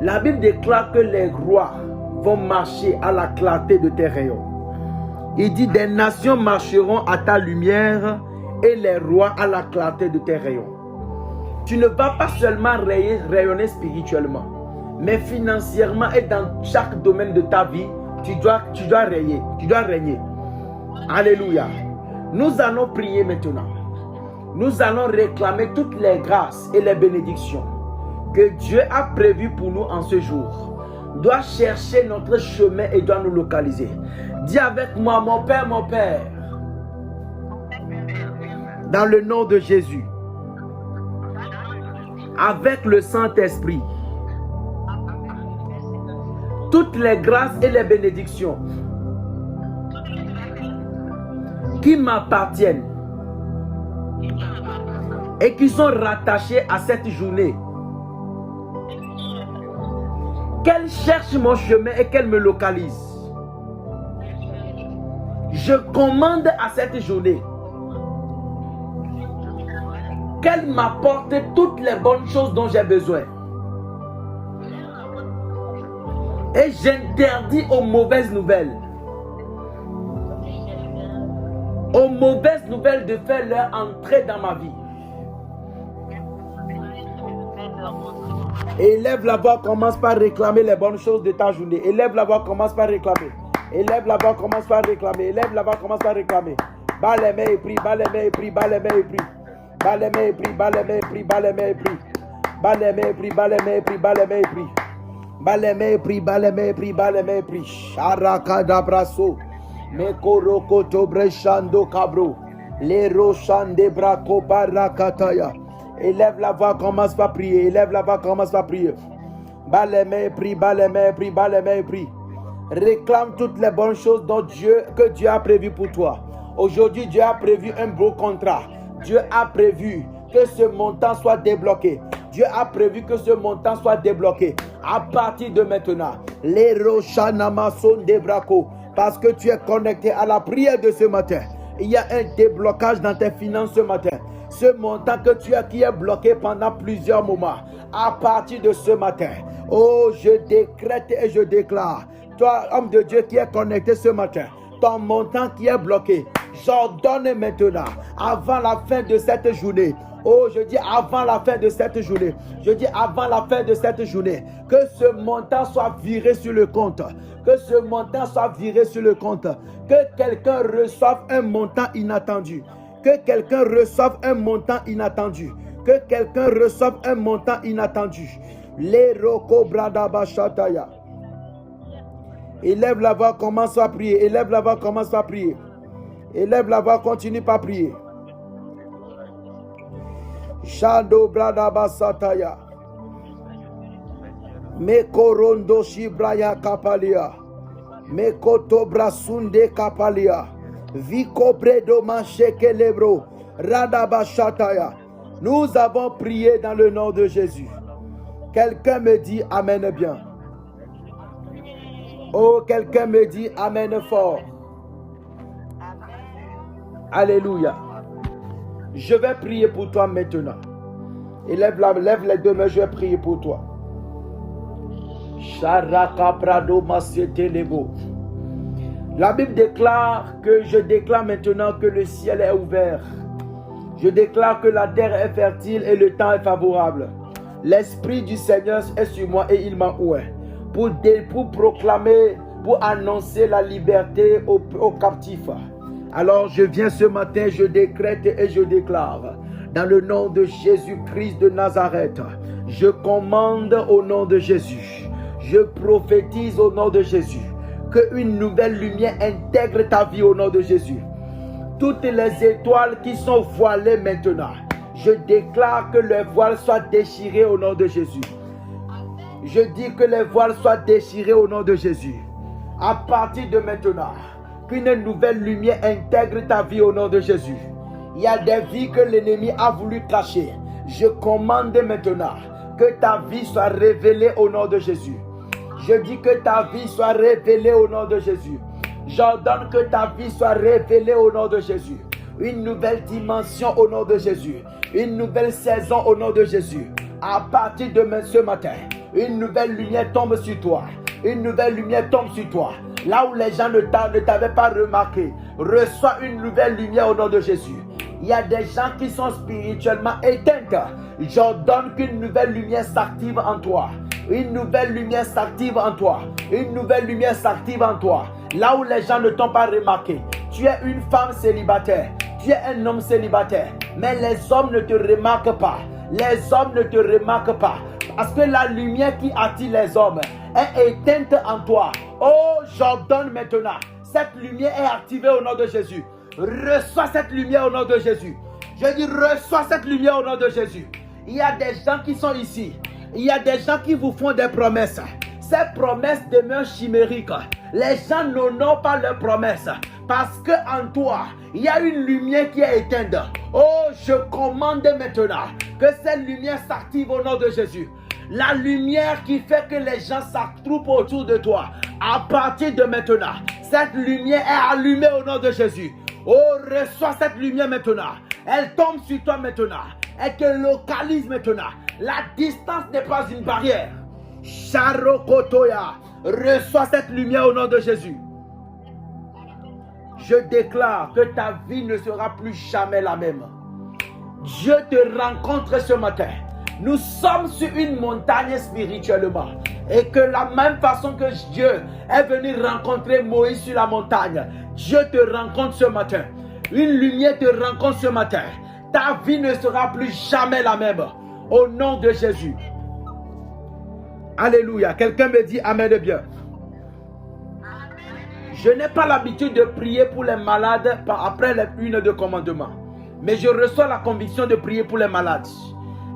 La Bible déclare que les rois vont marcher à la clarté de tes rayons. Il dit des nations marcheront à ta lumière et les rois à la clarté de tes rayons. Tu ne vas pas seulement rayonner spirituellement, mais financièrement et dans chaque domaine de ta vie, tu dois régner. Alléluia. Nous allons prier maintenant. Nous allons réclamer toutes les grâces et les bénédictions que Dieu a prévues pour nous en ce jour. Doit chercher notre chemin et doit nous localiser. Dis avec moi, mon Père, dans le nom de Jésus, avec le Saint-Esprit, toutes les grâces et les bénédictions qui m'appartiennent et qui sont rattachées à cette journée, qu'elle cherche mon chemin et qu'elle me localise. Je commande à cette journée qu'elle m'apporte toutes les bonnes choses dont j'ai besoin. Et j'interdis aux mauvaises nouvelles de faire leur entrée dans ma vie. Élève la voix, commence par réclamer les bonnes choses de ta journée. Élève la voix, commence par réclamer. Élève la voix, commence par réclamer. Élève la voix, commence par réclamer. Bas les mains et prie, bas les mains et prie, bas les mains et prie. Bas les mains et prie, bas les mains et prie, bas les mains et prie. Bas les mains et prie, bas les mains et prie, bas les mains et prie. Bas les mains et prie, bas les mains et prie, bas les mains et prie. Charakadabraso. Mekorokoto brechando cabro. Les rochande braco barakataya. Élève la voix, commence par prier. Élève la voix, commence par prier. Bas les mains et prie, bas les mains et prie, bas les mains et prie. Réclame toutes les bonnes choses que Dieu a prévues pour toi. Aujourd'hui, Dieu a prévu un beau contrat. Dieu a prévu que ce montant soit débloqué. Dieu a prévu que ce montant soit débloqué. À partir de maintenant, les Rochanama sont des bracos. Parce que tu es connecté à la prière de ce matin. Il y a un déblocage dans tes finances ce matin. Ce montant que tu as qui est bloqué pendant plusieurs moments. À partir de ce matin, oh, je décrète et je déclare. Toi, homme de Dieu qui est connecté ce matin, ton montant qui est bloqué, j'ordonne maintenant, avant la fin de cette journée. Oh, je dis avant la fin de cette journée. Je dis avant la fin de cette journée. Que ce montant soit viré sur le compte. Que ce montant soit viré sur le compte. Que quelqu'un reçoive un montant inattendu. Que quelqu'un reçoive un montant inattendu. Que quelqu'un reçoive un montant inattendu. Les roko bradabashataya. Élève la voix, commence à prier. Élève la voix, commence à prier. Élève la voix, continue par prier. Shado bradabasataya. Mekorondo shibraya kapalia. Mekoto brasunde kapalia. Viko bredo mancheke lebro. Radabashataya. Nous avons prié dans le nom de Jésus. Quelqu'un me dit amen bien. Oh, quelqu'un me dit amen fort. Alléluia. Je vais prier pour toi maintenant. Et lève les deux mains, je vais prier pour toi. La Bible déclare que je déclare maintenant que le ciel est ouvert. Je déclare que la terre est fertile et le temps est favorable. L'Esprit du Seigneur est sur moi et il m'a oint pour proclamer, pour annoncer la liberté aux captifs. Alors je viens ce matin, je décrète et je déclare, dans le nom de Jésus-Christ de Nazareth, je commande au nom de Jésus, je prophétise au nom de Jésus, qu'une nouvelle lumière intègre ta vie au nom de Jésus. Toutes les étoiles qui sont voilées maintenant, je déclare que les voiles soient déchirées au nom de Jésus. Je dis que les voiles soient déchirées au nom de Jésus. À partir de maintenant, qu'une nouvelle lumière intègre ta vie au nom de Jésus. Il y a des vies que l'ennemi a voulu cacher. Je commande maintenant que ta vie soit révélée au nom de Jésus. Je dis que ta vie soit révélée au nom de Jésus. J'ordonne que ta vie soit révélée au nom de Jésus. Une nouvelle dimension au nom de Jésus. Une nouvelle saison au nom de Jésus. À partir de ce matin, une nouvelle lumière tombe sur toi. Une nouvelle lumière tombe sur toi. Là où les gens ne t'avaient pas remarqué, reçois une nouvelle lumière au nom de Jésus. Il y a des gens qui sont spirituellement éteints. J'ordonne qu'une nouvelle lumière s'active en toi. Une nouvelle lumière s'active en toi. Une nouvelle lumière s'active en toi. Là où les gens ne t'ont pas remarqué, Tu es une femme célibataire. Tu es un homme célibataire. Mais les hommes ne te remarquent pas. Les hommes ne te remarquent pas. Parce que la lumière qui attire les hommes est éteinte en toi. Oh, j'ordonne maintenant. Cette lumière est activée au nom de Jésus. Reçois cette lumière au nom de Jésus. Je dis, reçois cette lumière au nom de Jésus. Il y a des gens qui sont ici. Il y a des gens qui vous font des promesses. Ces promesses demeurent chimériques. Les gens n'honorent pas leurs promesses. Parce qu'en toi, il y a une lumière qui est éteinte. Oh, je commande maintenant que cette lumière s'active au nom de Jésus. La lumière qui fait que les gens s'attroupent autour de toi. À partir de maintenant, cette lumière est allumée au nom de Jésus. Oh, reçois cette lumière maintenant. Elle tombe sur toi maintenant. Elle te localise maintenant. La distance n'est pas une barrière. Charokotoya, reçois cette lumière au nom de Jésus. Je déclare que ta vie ne sera plus jamais la même. Dieu te rencontre ce matin. Nous sommes sur une montagne spirituellement. Et que la même façon que Dieu est venu rencontrer Moïse sur la montagne, Dieu te rencontre ce matin. Une lumière te rencontre ce matin. Ta vie ne sera plus jamais la même. Au nom de Jésus. Alléluia. Quelqu'un me dit Amen de bien. Je n'ai pas l'habitude de prier pour les malades après les une de commandement. Mais je reçois la conviction de prier pour les malades.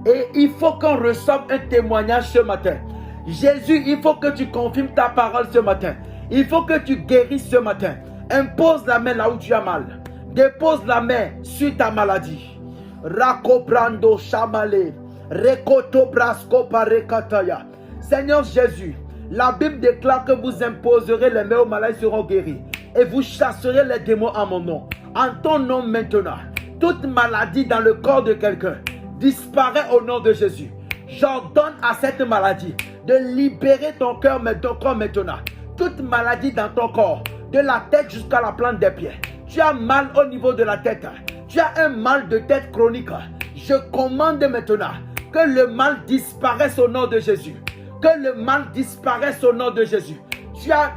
Et il faut qu'on reçoive un témoignage ce matin. Jésus, il faut que tu confirmes ta parole ce matin. Il faut que tu guérisses ce matin. Impose la main là où tu as mal. Dépose la main sur ta maladie. Rakobrando chamale. Rekoto brasko parekataya. Seigneur Jésus, la Bible déclare que vous imposerez les mains aux malades, ils seront guéris. Et vous chasserez les démons en mon nom. En ton nom maintenant, toute maladie dans le corps de quelqu'un disparaît au nom de Jésus. J'ordonne à cette maladie de libérer ton cœur, mais ton corps maintenant. Toute maladie dans ton corps, de la tête jusqu'à la plante des pieds. Tu as mal au niveau de la tête. Tu as un mal de tête chronique. Je commande maintenant que le mal disparaisse au nom de Jésus. Que le mal disparaisse au nom de Jésus. Tu as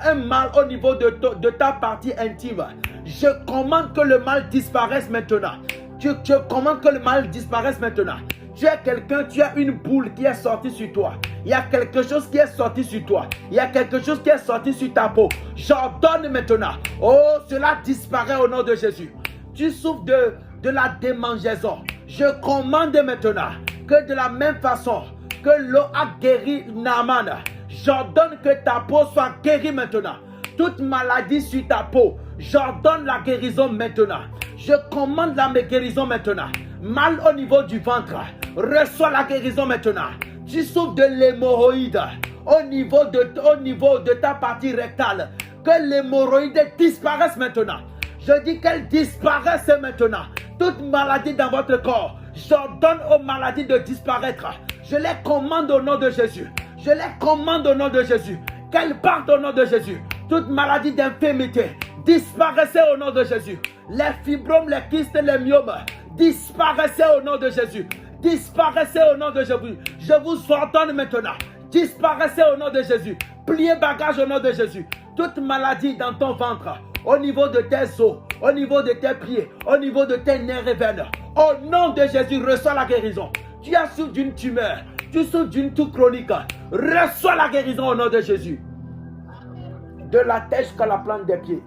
un mal au niveau de ta partie intime. Je commande que le mal disparaisse maintenant. Je commande que le mal disparaisse maintenant. Tu es quelqu'un, tu as une boule qui est sortie sur toi. Il y a quelque chose qui est sorti sur toi. Il y a quelque chose qui est sorti sur ta peau. J'ordonne maintenant. Oh, cela disparaît au nom de Jésus. Tu souffres de la démangeaison. Je commande maintenant que de la même façon que l'eau a guéri Naaman, j'ordonne que ta peau soit guérie maintenant. Toute maladie sur ta peau, j'ordonne la guérison maintenant. Je commande la guérison maintenant. Mal au niveau du ventre, reçois la guérison maintenant. Tu souffres de l'hémorroïde au niveau de ta partie rectale. Que l'hémorroïde disparaisse maintenant. Je dis qu'elle disparaisse maintenant. Toute maladie dans votre corps, j'ordonne aux maladies de disparaître. Je les commande au nom de Jésus. Je les commande au nom de Jésus. Qu'elles partent au nom de Jésus. Toute maladie d'infirmité, disparaissez au nom de Jésus. Les fibromes, les kystes, les myomes, disparaissez au nom de Jésus. Disparaissez au nom de Jésus. Je vous ordonne maintenant. Disparaissez au nom de Jésus. Pliez bagage au nom de Jésus. Toute maladie dans ton ventre, au niveau de tes os, au niveau de tes pieds, au niveau de tes nerfs et veines. Au nom de Jésus, reçois la guérison. Tu as souffert d'une tumeur, tu souffres d'une toux chronique. Reçois la guérison au nom de Jésus. De la tête jusqu'à la plante des pieds.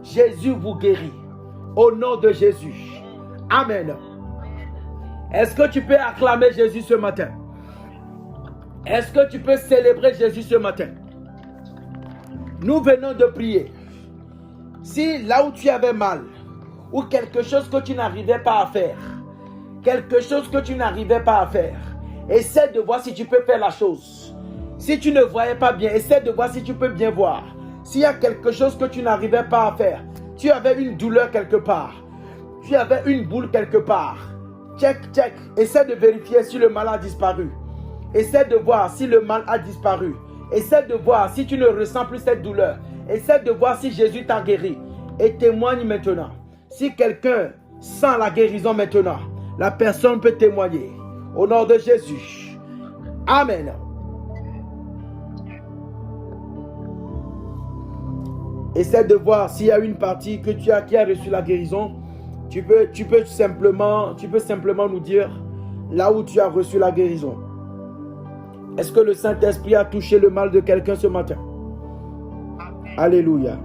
Jésus vous guérit. Au nom de Jésus. Amen. Est-ce que tu peux acclamer Jésus ce matin? Est-ce que tu peux célébrer Jésus ce matin? Nous venons de prier. Si là où tu avais mal, ou quelque chose que tu n'arrivais pas à faire, essaie de voir si tu peux faire la chose. Si tu ne voyais pas bien, essaie de voir si tu peux bien voir. S'il y a quelque chose que tu n'arrivais pas à faire, tu avais une douleur quelque part, tu avais une boule quelque part, check, essaie de vérifier si le mal a disparu. Essaie de voir si le mal a disparu. Essaie de voir si tu ne ressens plus cette douleur. Essaie de voir si Jésus t'a guéri. Et témoigne maintenant. Si quelqu'un sent la guérison maintenant, la personne peut témoigner. Au nom de Jésus. Amen. essaie de voir s'il y a une partie que qui a reçu la guérison. Tu peux simplement nous dire là où tu as reçu la guérison. Est-ce que le Saint-Esprit a touché le mal de quelqu'un ce matin? Alléluia.